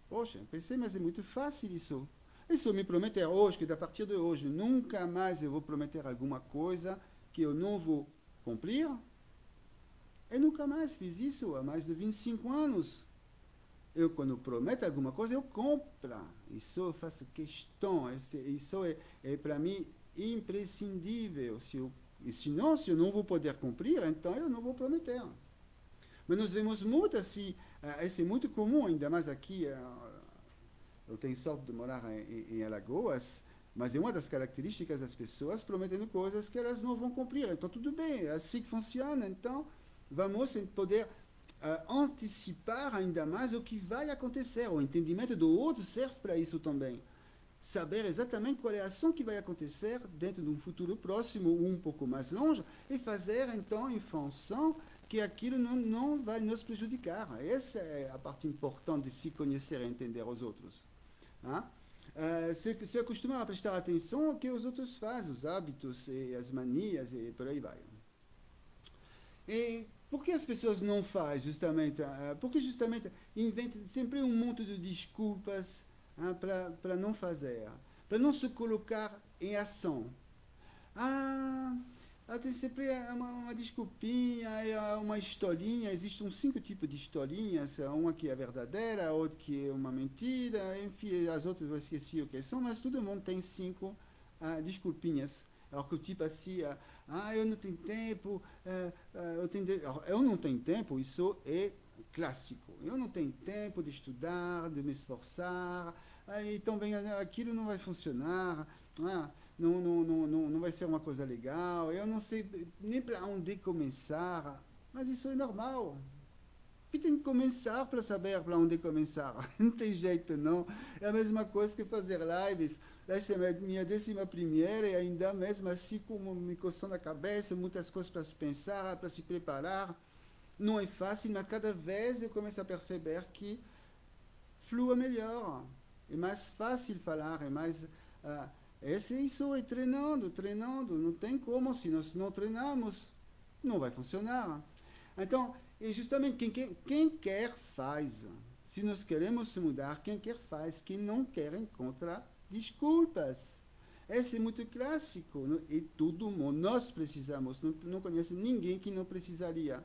Poxa, pensei, mas é muito fácil isso. E se eu me prometer hoje, que a partir de hoje, nunca mais eu vou prometer alguma coisa que eu não vou cumprir, eu nunca mais fiz isso há mais de 25 anos. Eu, quando prometo alguma coisa, eu compro. Isso eu faço questão. Isso é para mim, imprescindível. Senão, se eu não vou poder cumprir, então eu não vou prometer. Mas nós vemos muito assim, isso é muito comum, ainda mais aqui. Eu tenho sorte de morar em Alagoas, mas é uma das características das pessoas prometendo coisas que elas não vão cumprir. Então, tudo bem, é assim que funciona. Então, vamos poder antecipar ainda mais o que vai acontecer. O entendimento do outro serve para isso também. Saber exatamente qual é a ação que vai acontecer dentro de um futuro próximo ou um pouco mais longe e fazer, então, em função que aquilo não vai nos prejudicar. Essa é a parte importante de se conhecer e entender os outros. Se acostumar a prestar atenção ao que os outros fazem, os hábitos e as manias e por aí vai. E por que as pessoas não fazem justamente? Porque justamente inventam sempre um monte de desculpas para não fazer, para não se colocar em ação. Tem sempre uma desculpinha, uma historinha. Existem 5 tipos de historinhas, uma que é verdadeira, a outra que é uma mentira, enfim, as outras eu esqueci o que são, mas todo mundo tem 5 desculpinhas. Alors que o tipo assim, eu não tenho tempo, eu não tenho tempo, isso é clássico. Eu não tenho tempo de estudar, de me esforçar, então bem, aquilo não vai funcionar, não vai ser uma coisa legal, eu não sei nem para onde começar, mas isso é normal. E tem que começar para saber para onde começar. Não tem jeito, não. É a mesma coisa que fazer lives. Essa é a minha 11ª e ainda mesmo assim, como me coçando a cabeça, muitas coisas para se pensar, para se preparar. Não é fácil, mas cada vez eu começo a perceber que flua melhor. É mais fácil falar, é mais... isso é treinando. Não tem como, se nós não treinamos, não vai funcionar. Então, e justamente quem quer faz. Se nós queremos mudar, quem quer faz. Quem não quer encontra desculpas. Esse é muito clássico. E todo mundo, nós precisamos. Não conheço ninguém que não precisaria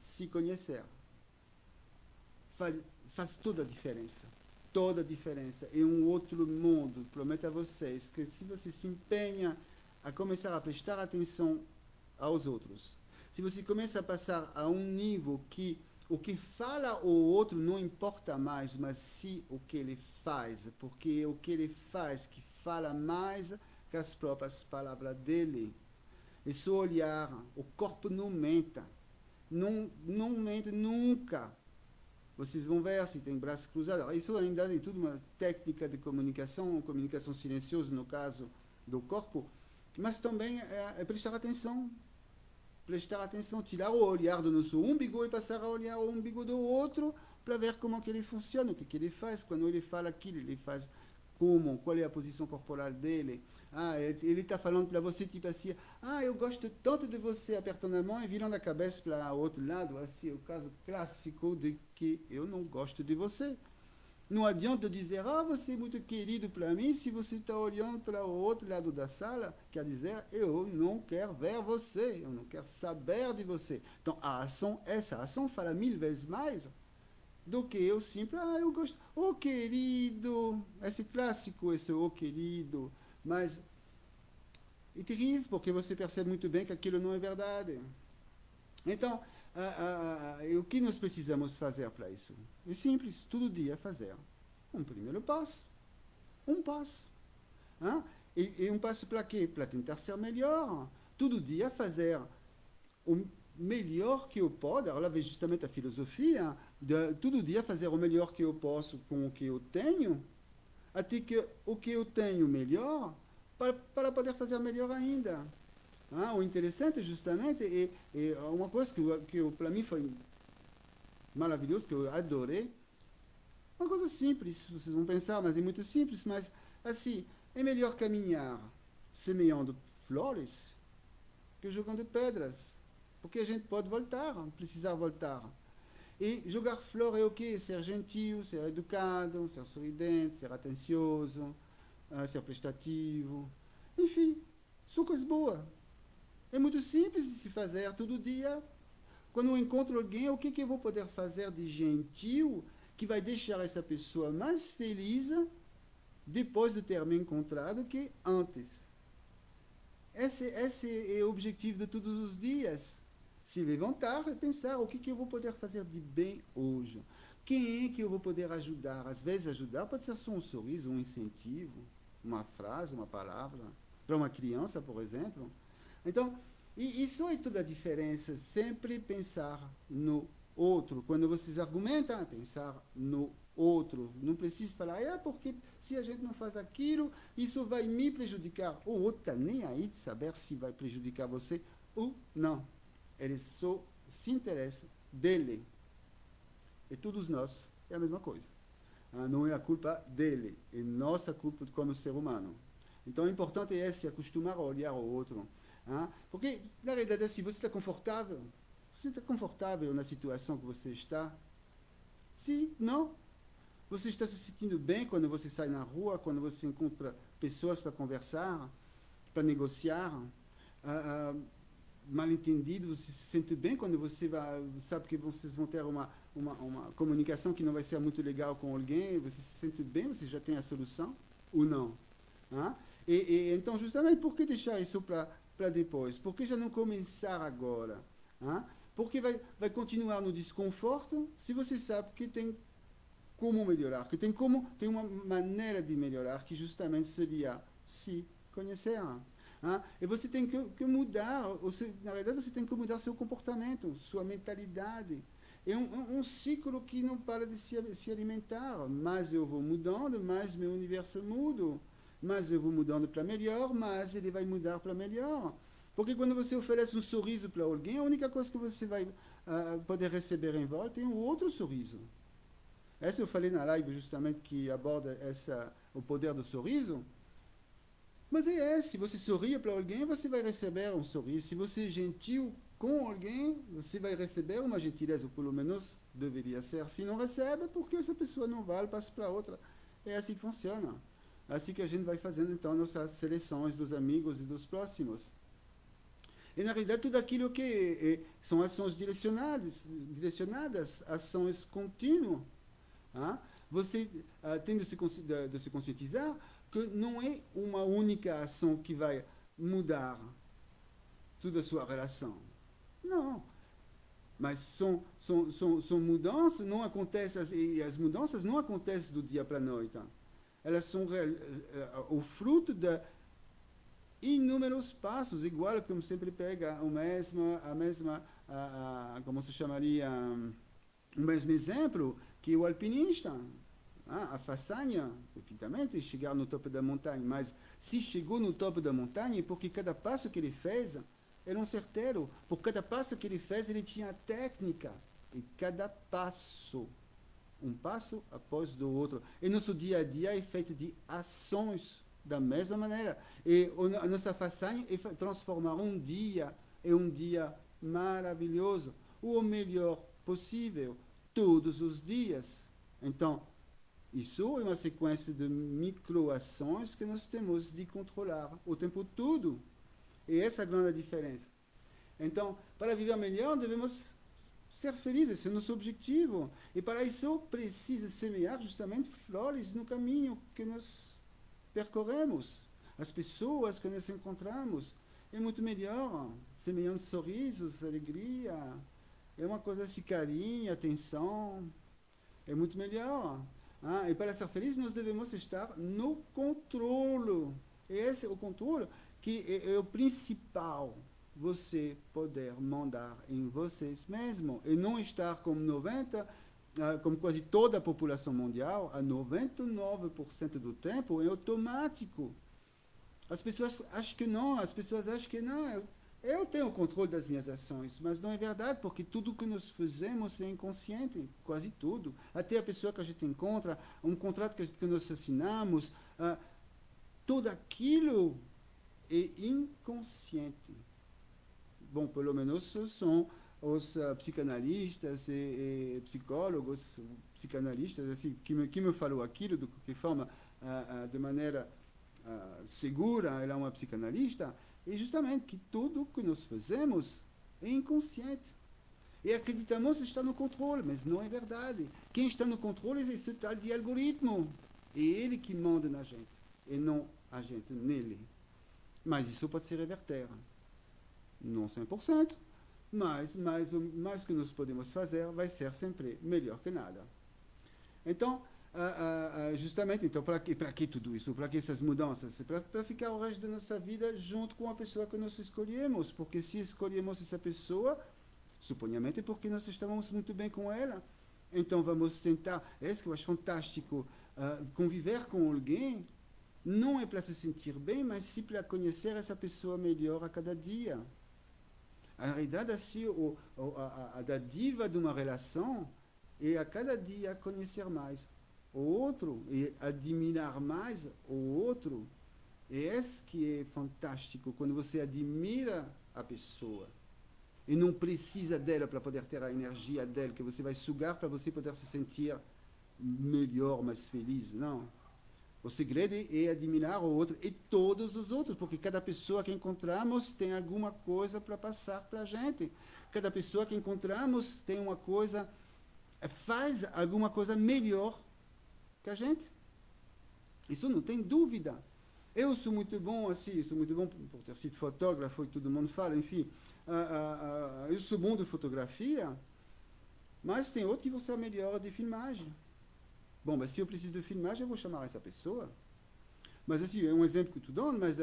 se conhecer. Faz toda a diferença. Toda a diferença. É um outro mundo. Prometo a vocês que se você se empenha a começar a prestar atenção aos outros, se você começa a passar a um nível que o que fala o outro não importa mais, mas sim o que ele faz, porque é o que ele faz que fala mais que as próprias palavras dele. E seu olhar, o corpo não mente. Não mente nunca. Vocês vão ver se tem braço cruzado. Isso ainda é tudo uma técnica de comunicação silenciosa no caso do corpo, mas também é prestar atenção. Prestar atenção, tirar o olhar do nosso umbigo e passar a olhar o umbigo do outro para ver como que ele funciona, o que ele faz, quando ele fala aquilo, ele faz como, qual é a posição corporal dele. Ele está falando para você, tipo assim, eu gosto tanto de você, apertando a mão e virando a cabeça para o outro lado, assim, é o caso clássico de que eu não gosto de você. Não adianta dizer, você é muito querido para mim, se você está olhando para o outro lado da sala, quer dizer, eu não quero ver você, eu não quero saber de você. Então, essa ação fala 1000 vezes mais do que eu sempre, eu gosto, querido, esse clássico, esse querido, mas é terrível, porque você percebe muito bem que aquilo não é verdade. Então, o que nós precisamos fazer para isso? É simples, todo dia fazer um primeiro passo. Um passo. Hein? E um passo para quê? Para tentar ser melhor. Todo dia fazer o melhor que eu posso. Agora vem justamente a filosofia de todo dia fazer o melhor que eu posso com o que eu tenho, até que o que eu tenho melhor, para poder fazer melhor ainda. O interessante, justamente, é uma coisa que para mim foi maravilhoso, que eu adorei. Uma coisa simples, vocês vão pensar, mas é muito simples. Mas, assim, é melhor caminhar semeando flores que jogando pedras. Porque a gente pode voltar, precisar voltar. E jogar flor é o quê? Ser gentil, ser educado, ser sorridente, ser atencioso, ser prestativo. Enfim, são coisas boas. É muito simples de se fazer todo dia. Quando eu encontro alguém, o que eu vou poder fazer de gentil que vai deixar essa pessoa mais feliz depois de ter me encontrado que antes? Esse é o objetivo de todos os dias. Se levantar e pensar o que eu vou poder fazer de bem hoje. Quem é que eu vou poder ajudar? Às vezes ajudar pode ser só um sorriso, um incentivo, uma frase, uma palavra. Para uma criança, por exemplo. Então, isso é toda a diferença. Sempre pensar no outro. Quando vocês argumentam, pensar no outro. Não precisa falar, porque se a gente não faz aquilo, isso vai me prejudicar. O outro está nem aí de saber se vai prejudicar você ou não. Ele só se interessa dele. E todos nós é a mesma coisa. Não é a culpa dele, é nossa culpa como ser humano. Então, o importante é se acostumar a olhar o outro. Porque, na realidade, se você está confortável na situação que você está? Sim, não? Você está se sentindo bem quando você sai na rua, quando você encontra pessoas para conversar, para negociar? Mal entendido, você se sente bem quando você sabe que vocês vão ter uma comunicação que não vai ser muito legal com alguém, você se sente bem, você já tem a solução ou não? Então, justamente, por que deixar isso para depois? Por que já não começar agora? Porque vai continuar no desconforto se você sabe que tem como melhorar, que tem uma maneira de melhorar, que justamente seria se conhecer. E você tem que mudar, na verdade você tem que mudar seu comportamento, sua mentalidade. É um ciclo que não para de se alimentar. Mais eu vou mudando, mais meu universo muda. Mais eu vou mudando para melhor, mais ele vai mudar para melhor. Porque quando você oferece um sorriso para alguém, a única coisa que você vai poder receber em volta é um outro sorriso. Essa eu falei na live justamente que aborda o poder do sorriso. Mas se você sorria para alguém, você vai receber um sorriso. Se você é gentil com alguém, você vai receber uma gentileza, ou pelo menos deveria ser. Se não recebe, porque essa pessoa não vale, passa para outra. É assim que funciona. É assim que a gente vai fazendo, então, nossas seleções dos amigos e dos próximos. E, na realidade, tudo aquilo que são ações direcionadas, ações contínuas. Você tem de se conscientizar que não é uma única ação que vai mudar toda a sua relação. Não. Mas são mudanças, não acontecem, e as mudanças não acontecem do dia para a noite. Elas são o fruto de inúmeros passos, igual como sempre pega a mesma como se chamaria, o mesmo exemplo que o alpinista. A façanha, efetivamente, é chegar no topo da montanha, mas se chegou no topo da montanha é porque cada passo que ele fez era um certeiro. Por cada passo que ele fez, ele tinha técnica. E cada passo, um passo após do outro. E nosso dia a dia é feito de ações da mesma maneira. E a nossa façanha é transformar um dia em um dia maravilhoso, o melhor possível, todos os dias. Então, isso é uma sequência de microações que nós temos de controlar o tempo todo. E essa é a grande diferença. Então, para viver melhor, devemos ser felizes, esse é o nosso objetivo. E para isso, precisa semear justamente flores no caminho que nós percorremos. As pessoas que nós encontramos. É muito melhor, semeando sorrisos, alegria. É uma coisa assim, carinho, atenção. É muito melhor. E para ser feliz, nós devemos estar no controle. Esse é o controle que é o principal. Você poder mandar em vocês mesmos. E não estar como 90%, como quase toda a população mundial, a 99% do tempo, é automático. As pessoas acham que não, as pessoas acham que não. Eu tenho o controle das minhas ações, mas não é verdade, porque tudo que nós fazemos é inconsciente, quase tudo. Até a pessoa que a gente encontra, um contrato que nós assinamos, tudo aquilo é inconsciente. Bom, pelo menos são os psicanalistas e psicólogos, psicanalistas, assim, que me falou aquilo, de qualquer forma, de maneira segura, ela é uma psicanalista, é justamente que tudo que nós fazemos é inconsciente. E acreditamos estar no controle, mas não é verdade. Quem está no controle é esse tal de algoritmo. É ele que manda na gente, e não a gente nele. Mas isso pode se reverter. Não 100%, mas o mais que nós podemos fazer vai ser sempre melhor que nada. Então, justamente, então, para que tudo isso? Para que essas mudanças? Para ficar o resto da nossa vida junto com a pessoa que nós escolhemos. Porque se escolhemos essa pessoa, suponhamente porque nós estamos muito bem com ela. Então, vamos tentar. É isso que eu acho fantástico. Conviver com alguém não é para se sentir bem, mas sim para conhecer essa pessoa melhor a cada dia. A realidade, assim, a dádiva de uma relação é a cada dia conhecer mais o outro e admirar mais o outro. É isso que é fantástico, quando você admira a pessoa e não precisa dela para poder ter a energia dela, que você vai sugar para você poder se sentir melhor, mais feliz. Não. O segredo é admirar o outro e todos os outros, porque cada pessoa que encontramos tem alguma coisa para passar para a gente. Cada pessoa que encontramos tem uma coisa, faz alguma coisa melhor que a gente. Isso não tem dúvida. Eu sou muito bom assim, sou muito bom por ter sido fotógrafo e todo mundo fala, enfim. Eu sou bom de fotografia, mas tem outro que você é melhor de filmagem. Bom, mas se eu preciso de filmagem, eu vou chamar essa pessoa. Mas assim, é um exemplo que eu te dou, mas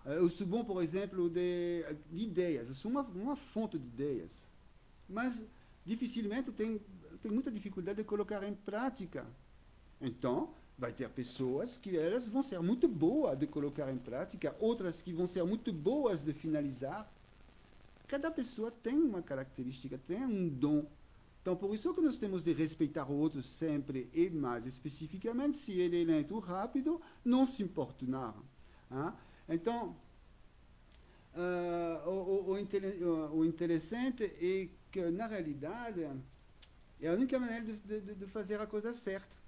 eu sou bom, por exemplo, de ideias. Eu sou uma fonte de ideias. Mas dificilmente tenho muita dificuldade de colocar em prática. Então, vai ter pessoas que elas vão ser muito boas de colocar em prática, outras que vão ser muito boas de finalizar. Cada pessoa tem uma característica, tem um dom. Então, por isso que nós temos de respeitar o outro sempre e mais especificamente, se ele é lento ou rápido, não se importunar. Então, o interessante é que, na realidade, é a única maneira de fazer a coisa certa.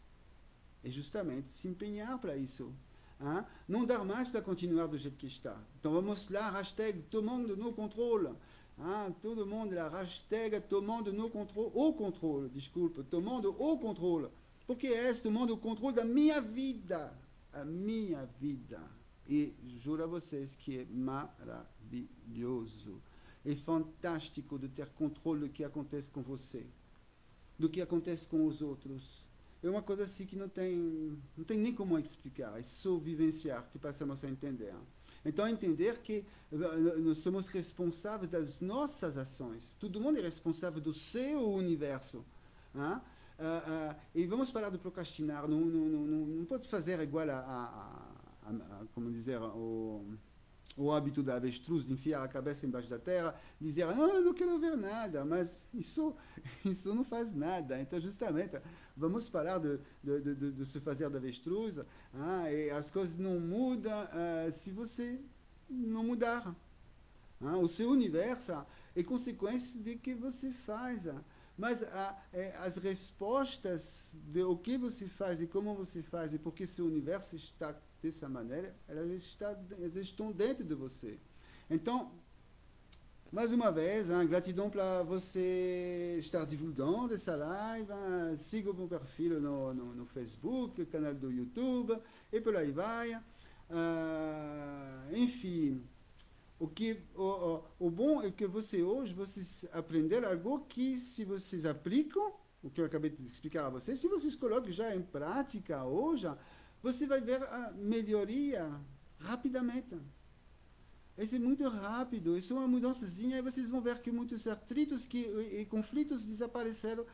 É justamente se empenhar para isso. Não dar mais para continuar do jeito que está. Então, vamos lá, hashtag tomando no controle. Todo mundo lá, hashtag tomando no controle, o controle, desculpa, tomando o controle. Porque é tomando o controle da minha vida. A minha vida. E juro a vocês que é maravilhoso. É fantástico de ter controle do que acontece com você, do que acontece com os outros. É uma coisa assim que não tem nem como explicar, é só vivenciar que passamos a entender. Então, entender que nós somos responsáveis das nossas ações. Todo mundo é responsável do seu universo. E vamos parar de procrastinar. Não pode fazer igual como dizer, o hábito da avestruz de enfiar a cabeça embaixo da terra, dizer, não, eu não quero ver nada, mas isso não faz nada. Então, justamente, vamos parar de se fazer da avestruz, e as coisas não mudam se você não mudar. O seu universo é consequência de que você faz. Mas as respostas de o que você faz e como você faz e por que seu universo está dessa maneira, elas estão dentro de você. Então, mais uma vez, gratidão para você estar divulgando essa live. Siga o meu perfil no Facebook, canal do YouTube, e por aí vai. Enfim, o bom é que vocês aprenderam algo que, se vocês aplicam, o que eu acabei de explicar a vocês, se vocês colocam já em prática hoje, você vai ver a melhoria rapidamente. Isso é muito rápido, isso é uma mudançazinha, e vocês vão ver que muitos atritos e conflitos desapareceram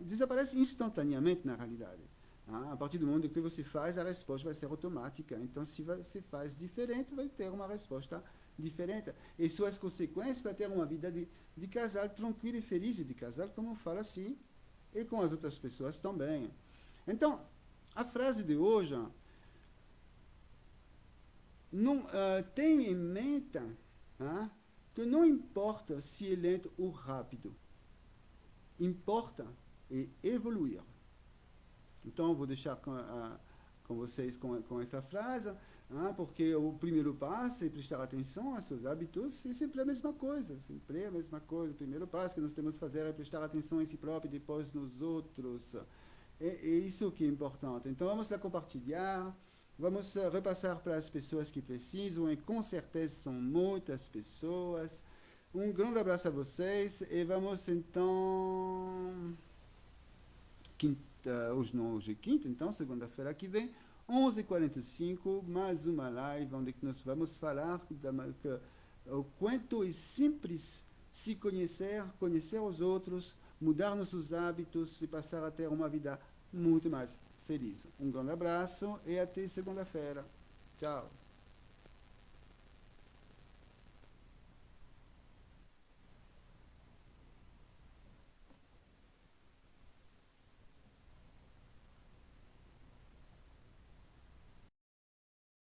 desaparecem instantaneamente na realidade. A partir do momento que você faz, a resposta vai ser automática. Então, se você faz diferente, vai ter uma resposta diferente. E suas consequências para ter uma vida de casal tranquilo e feliz, de casal, como eu falo assim, e com as outras pessoas também. Então, a frase de hoje, tenha em mente que não importa se é lento ou rápido, importa é evoluir. Então, eu vou deixar com vocês com essa frase, porque o primeiro passo é prestar atenção aos seus hábitos, é sempre a mesma coisa, sempre a mesma coisa. O primeiro passo que nós temos que fazer é prestar atenção em si próprio e depois nos outros. É isso que é importante. Então, vamos lá compartilhar, vamos repassar para as pessoas que precisam, e com certeza são muitas pessoas. Um grande abraço a vocês, e vamos então... hoje é quinta, então segunda-feira que vem, 11h45, mais uma live onde nós vamos falar o quanto é simples se conhecer os outros, mudar nossos hábitos e passar a ter uma vida muito mais feliz. Um grande abraço e até segunda-feira. Tchau.